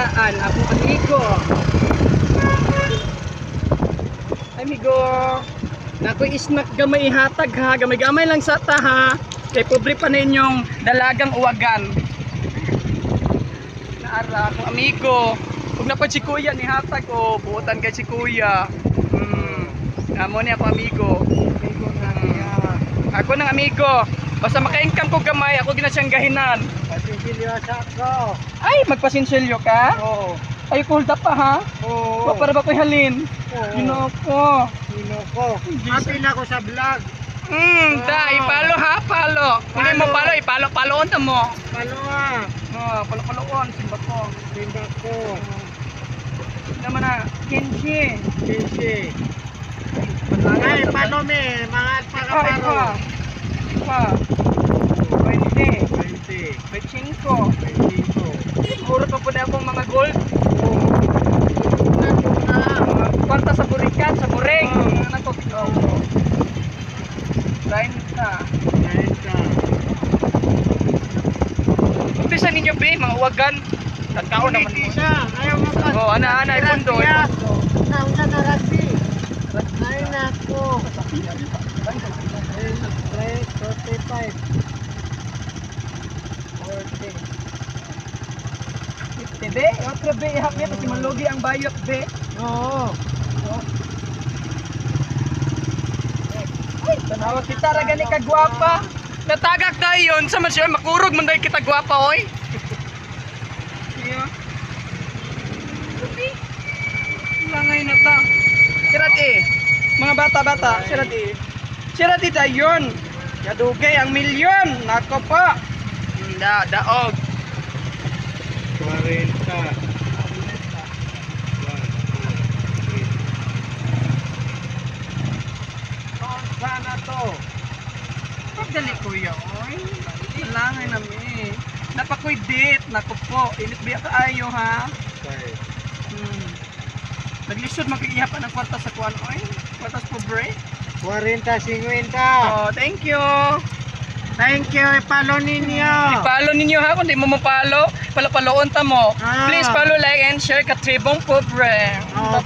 daan akong amigo. Amigo, naku snack gamay ihatag ha, gamay-gamay lang sa ta ha. Kay pobre pa ninyong dalagang uwagan. Naara akong amigo. Huwag na pa si kuya ni hatag o buutan kay si kuya. Amo ni ako amigo. Ako ng amigo. Basta maka-income ko gamay, ako ginasyanggahinan. Pasinsilyo sa ako. Ay, magpasinsilyo ka? Oo. Ay, hold up pa ha? Oo. Para ba ko'y halin? Oo. Ginoko. Sino ko? Happy na ako sa vlog. Da, ipalo ha, palo. Kung di mo palo, ipalo-paloon na mo. Palo nga. Palo-paloon, simba ko. Simba ko. Naman na, Kenji. Kinsi. Ay, paano me? Mga pagkaparo. Pa. 20. 20. 25. 25. Siguro pa po na akong mga gold. Oo. Kwanta sa burikan, sa buring. Oo. Ano ko? Oo. 30. 30. Umpisa ninyo be, mga uwagan. Tagkaon naman mo. Siya. Ayaw mo pa. Oh, ana, ipundo. Nauna na rugby. Ay, nako. 35. 40. Be, otro be, ihap niya kasi malugi ang bayot be. Oo. Ay, tanawa kita ra gani ka gwapa. Natagak tayo yun sa masya makurog man dahil kita gwapa oy. Iya. Lupi. Langay na ta. Sirat eh. Mga bata-bata, sirat eh. Sirat eh dayon. Kadugay ang milyon. Nako pa. Daog. 40. Sana to. Pagdali kuya, oy. Langay na mi. Napakoy date, nako po. Init biya kaayo ha. Okay. Naglisod mag-iihap pa ng kwarta sa kuwan, oy. Kwartas pobre. 40, 50. Oh, thank you. Thank you, ipalo ninyo. I-follow ninyo ha, kung di mo mapalo, palo-paloon ta mo. Ah. Please follow, like, and share Katribong Pobre. Oh.